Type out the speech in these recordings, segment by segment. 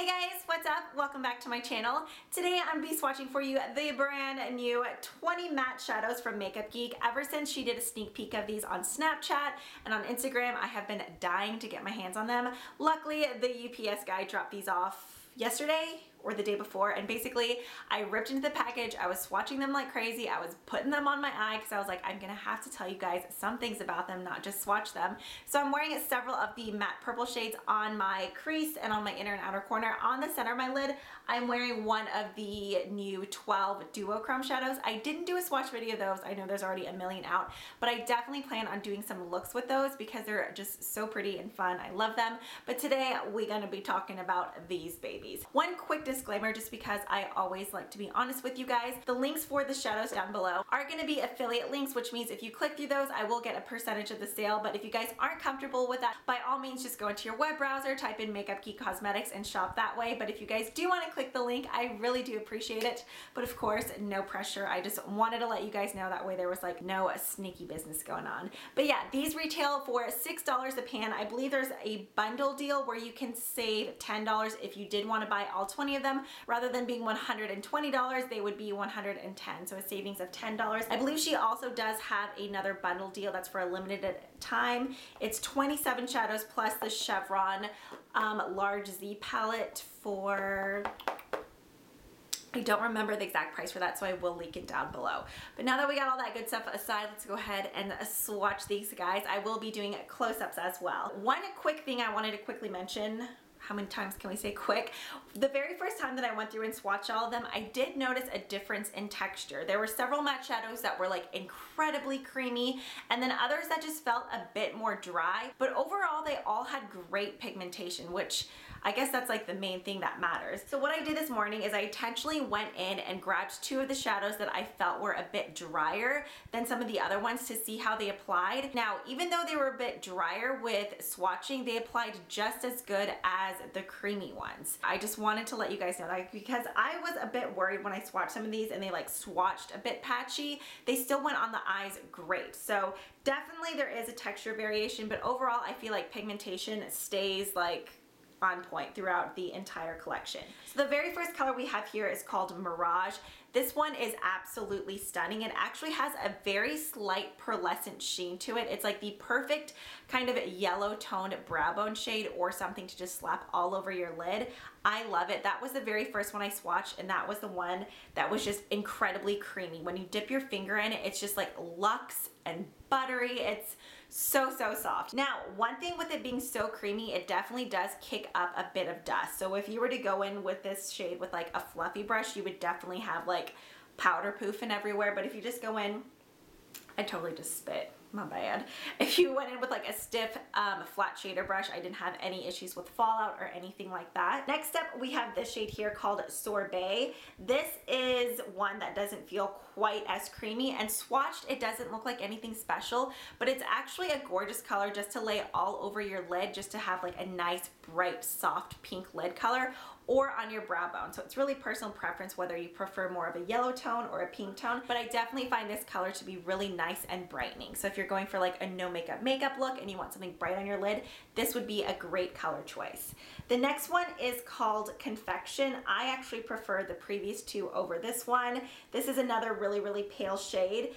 guys, what's up? Welcome back to my channel. Today I'm be swatching for you the brand new 20 matte shadows from Makeup Geek. Ever since she did a sneak peek of these on Snapchat and on Instagram, I have been dying to get my hands on them. Luckily, the UPS guy dropped these off yesterday or the day before, and basically I ripped into the package. I was swatching them like crazy. I was putting them on my eye because I was like, I'm gonna have to tell you guys some things about them, not just swatch them. So I'm wearing several of the matte purple shades on my crease and on my inner and outer corner. On the center of my lid, I'm wearing one of the new 12 duochrome shadows. I didn't do a swatch video of those. I know there's already a million out, but I definitely plan on doing some looks with those because they're just so pretty and fun. I love them. But today we're gonna be talking about these babies. One quick disclaimer, just because I always like to be honest with you guys. The links for the shadows down below are going to be affiliate links, which means if you click through those, I will get a percentage of the sale. But if you guys aren't comfortable with that, by all means, just go into your web browser, type in Makeup Geek Cosmetics and shop that way. But if you guys do want to click the link, I really do appreciate it. But of course, no pressure. I just wanted to let you guys know that way there was like no sneaky business going on. But yeah, these retail for $6 a pan. I believe there's a bundle deal where you can save $10 if you did want to buy all 20 of them. Rather than being $120, they would be $110, so a savings of $10. I believe she also does have another bundle deal that's for a limited time. It's 27 shadows plus the Chevron large Z palette for, I don't remember the exact price for that, so I will link it down below. But now that we got all that good stuff aside, let's go ahead and swatch these guys. I will be doing close-ups as well. One quick thing I wanted to quickly mention. How many times can we say quick? The very first time that I went through and swatched all of them, I did notice a difference in texture. There were several matte shadows that were like incredibly creamy, and then others that just felt a bit more dry. But overall, they all had great pigmentation, which I guess that's like the main thing that matters. So what I did this morning is I intentionally went in and grabbed two of the shadows that I felt were a bit drier than some of the other ones to see how they applied. Now, even though they were a bit drier with swatching, they applied just as good as the creamy ones. I just wanted to let you guys know that because I was a bit worried when I swatched some of these and they like swatched a bit patchy. They still went on the eyes great. So definitely there is a texture variation, but overall I feel like pigmentation stays like on point throughout the entire collection. So the very first color we have here is called Mirage. This one is absolutely stunning. It actually has a very slight pearlescent sheen to it. It's like the perfect kind of yellow toned brow bone shade or something to just slap all over your lid. I love it. That was the very first one I swatched, and that was the one that was just incredibly creamy. When you dip your finger in it, it's just like luxe and buttery. It's so soft. Now, one thing with it being so creamy, it definitely does kick up a bit of dust. So if you were to go in with this shade with like a fluffy brush, you would definitely have like powder poofing everywhere. But if you just go in, I totally just spit. My bad. If you went in with like a stiff flat shader brush, I didn't have any issues with fallout or anything like that. Next up, we have this shade here called Sorbet. This is one that doesn't feel quite as creamy, and swatched it doesn't look like anything special, but it's actually a gorgeous color just to lay all over your lid, just to have like a nice bright soft pink lid color or on your brow bone. So it's really personal preference whether you prefer more of a yellow tone or a pink tone, but I definitely find this color to be really nice and brightening. So if you're going for like a no makeup look and you want something bright on your lid, this would be a great color choice. The next one is called Confection. I actually prefer the previous two over this one. This is another really pale shade.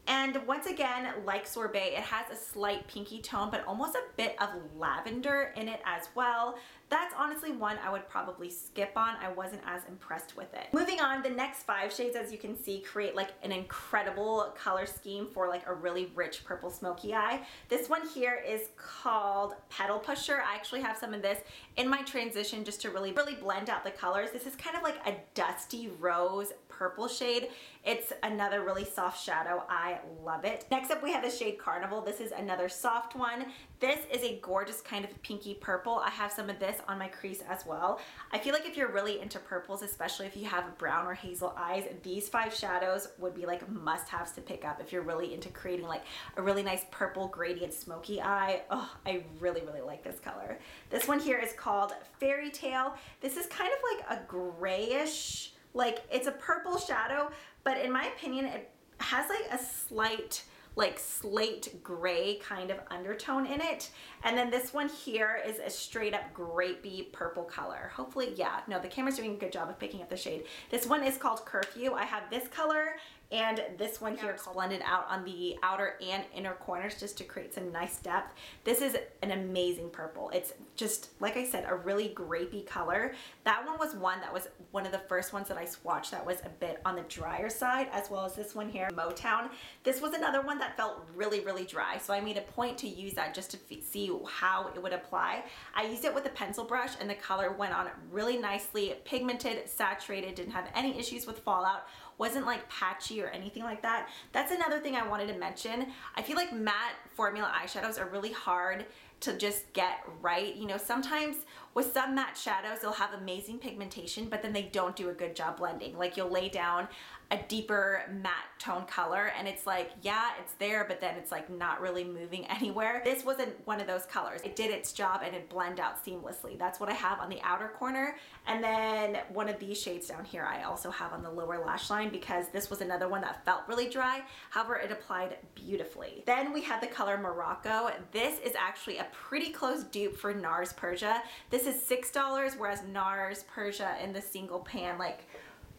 And once again, like Sorbet, it has a slight pinky tone, but almost a bit of lavender in it as well. That's honestly one I would probably skip on. I wasn't as impressed with it. Moving on, the next 5 shades, as you can see, create like an incredible color scheme for like a really rich purple smoky eye. This one here is called Petal Pusher. I actually have some of this in my transition just to really blend out the colors. This is kind of like a dusty rose purple shade. It's another really soft shadow. I love it. Next up, we have the shade Carnival. This is another soft one. This is a gorgeous kind of pinky purple. I have some of this on my crease as well. I feel like if you're really into purples, especially if you have brown or hazel eyes, these 5 shadows would be like must-haves to pick up if you're really into creating like a really nice purple gradient smoky eye. Oh, I really like this color. This one here is called Fairy Tale. This is kind of like a grayish, like it's a purple shadow, but in my opinion, it has like a slight like slate gray kind of undertone in it. And then this one here is a straight up grapey purple color. Hopefully, yeah, no, the camera's doing a good job of picking up the shade. This one is called Curfew. I have this color and this one here blended out on the outer and inner corners just to create some nice depth. This is an amazing purple. It's just, like I said, a really grapey color. That one was one of the first ones that I swatched that was a bit on the drier side, as well as this one here, Motown. This was another one that felt really, really dry. So I made a point to use that just to see how it would apply. I used it with a pencil brush and the color went on really nicely, pigmented, saturated, didn't have any issues with fallout. Wasn't like patchy or anything like that. That's another thing I wanted to mention. I feel like matte formula eyeshadows are really hard to just get right. You know, sometimes with some matte shadows, they'll have amazing pigmentation, but then they don't do a good job blending. Like you'll lay down a deeper matte tone color and it's like, yeah, it's there, but then it's like not really moving anywhere. This wasn't one of those colors. It did its job and it blended out seamlessly. That's what I have on the outer corner. And then one of these shades down here I also have on the lower lash line because this was another one that felt really dry. However, it applied beautifully. Then we have the color Morocco. This is actually a pretty close dupe for NARS Persia. This is $6, whereas NARS Persia in the single pan, like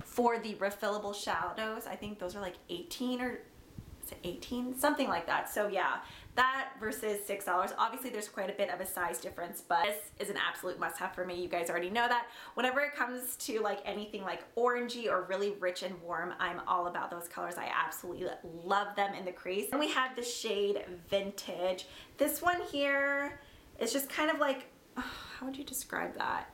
for the refillable shadows, I think those are like 18 or is it 18? Something like that. So yeah, that versus $6. Obviously there's quite a bit of a size difference, but this is an absolute must have for me. You guys already know that. Whenever it comes to like anything like orangey or really rich and warm, I'm all about those colors. I absolutely love them in the crease. And we have the shade Vintage. This one here is just kind of like, how would you describe that?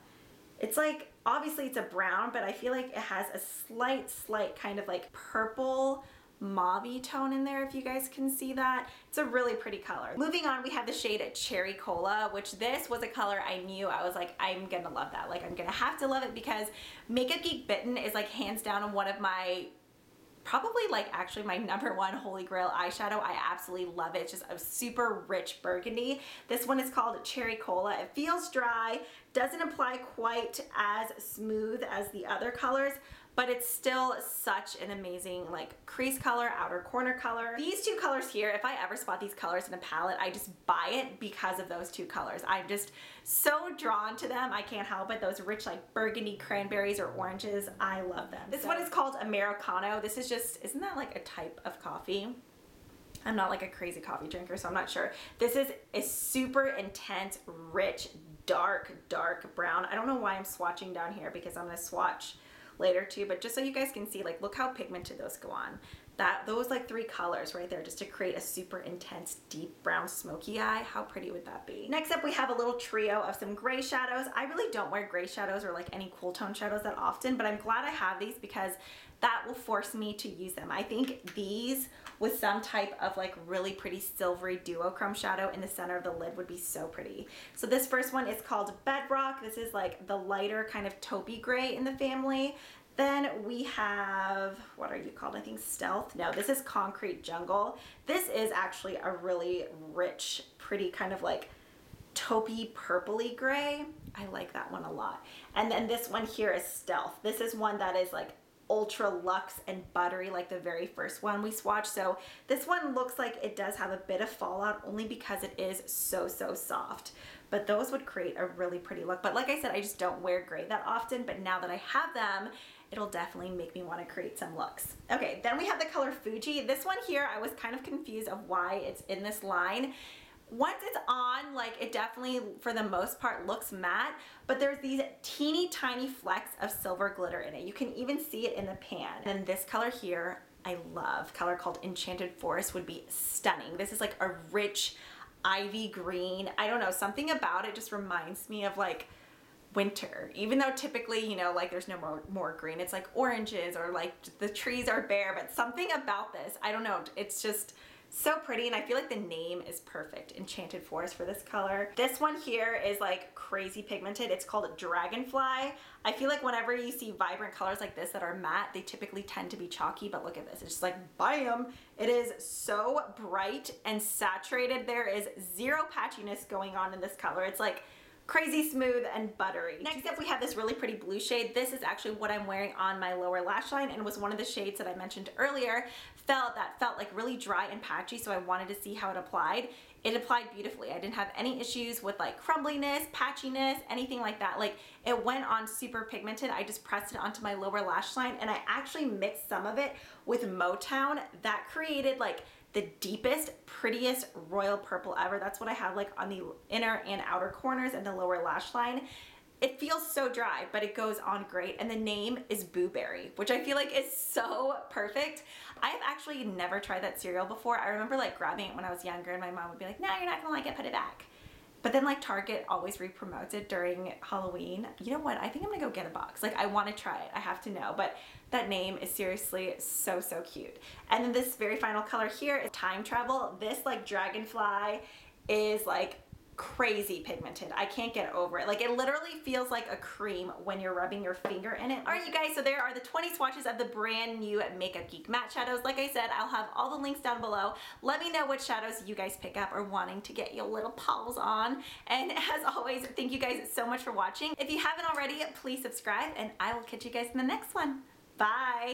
It's like, obviously it's a brown, but I feel like it has a slight kind of like purple mauve-y tone in there, if you guys can see that. It's a really pretty color. Moving on, we have the shade Cherry Cola, which this was a color I knew I was like, I'm gonna love that. Like I'm gonna have to love it because Makeup Geek Bitten is like hands down one of my, probably like actually my #1 holy grail eyeshadow. I absolutely love it. It's just a super rich burgundy. This one is called Cherry Cola. It feels dry, doesn't apply quite as smooth as the other colors, but it's still such an amazing like crease color, outer corner color. These two colors here, if I ever spot these colors in a palette, I just buy it because of those two colors. I'm just so drawn to them. I can't help it. Those rich like burgundy cranberries or oranges, I love them. This one is called Americano. This is just, isn't that like a type of coffee? I'm not like a crazy coffee drinker, so I'm not sure. This is a super intense, rich, dark brown. I don't know why I'm swatching down here because I'm gonna swatch later too, but just so you guys can see, like, look how pigmented those go on. Those like 3 colors right there just to create a super intense deep brown smoky eye. How pretty would that be? Next up we have a little trio of some gray shadows. I really don't wear gray shadows or like any cool tone shadows that often, but I'm glad I have these because that will force me to use them. I think these with some type of like really pretty silvery duochrome shadow in the center of the lid would be so pretty. So this first one is called Bedrock. This is like the lighter kind of taupey gray in the family. Then we have, what are you called? I think Stealth. No, this is Concrete Jungle. This is actually a really rich, pretty kind of like taupey purpley gray. I like that one a lot. And then this one here is Stealth. This is one that is like ultra luxe and buttery like the very first one we swatched. So this one looks like it does have a bit of fallout only because it is so soft, but those would create a really pretty look. But like I said, I just don't wear gray that often, but now that I have them, it'll definitely make me want to create some looks. Okay, then we have the color Fuji. This one here, I was kind of confused of why it's in this line. Once it's on, like, it definitely, for the most part, looks matte, but there's these teeny tiny flecks of silver glitter in it. You can even see it in the pan. And this color here, I love. Color called Enchanted Forest would be stunning. This is like a rich ivy green. I don't know, something about it just reminds me of like winter, even though typically, you know, like there's no more green. It's like oranges or like the trees are bare, but something about this, I don't know, it's just so pretty, and I feel like the name is perfect. Enchanted Forest for this color. This one here is like crazy pigmented. It's called Dragonfly. I feel like whenever you see vibrant colors like this that are matte, they typically tend to be chalky, but look at this. It's just like, bam! It is so bright and saturated. There is zero patchiness going on in this color. It's like crazy smooth and buttery. Next up we have this really pretty blue shade. This is actually what I'm wearing on my lower lash line and was one of the shades that I mentioned earlier felt like really dry and patchy, so I wanted to see how it applied. It applied beautifully. I didn't have any issues with like crumbliness, patchiness, anything like that. Like it went on super pigmented. I just pressed it onto my lower lash line and I actually mixed some of it with Motown. That created like the deepest, prettiest royal purple ever. That's what I have like on the inner and outer corners and the lower lash line. It feels so dry, but it goes on great. And the name is Boo Berry, which I feel like is so perfect. I have actually never tried that cereal before. I remember like grabbing it when I was younger and my mom would be like, no, you're not gonna like it, put it back. But then like Target always re-promotes it during Halloween. You know what? I think I'm gonna go get a box. Like I wanna try it, I have to know. But that name is seriously so, so cute. And then this very final color here is Time Travel. This like dragonfly is like crazy pigmented. I can't get over it. Like it literally feels like a cream when you're rubbing your finger in it. Alright you guys, so there are the 20 swatches of the brand new Makeup Geek Matte Shadows. Like I said, I'll have all the links down below. Let me know what shadows you guys pick up or wanting to get your little paws on. And as always, thank you guys so much for watching. If you haven't already, please subscribe and I will catch you guys in the next one. Bye!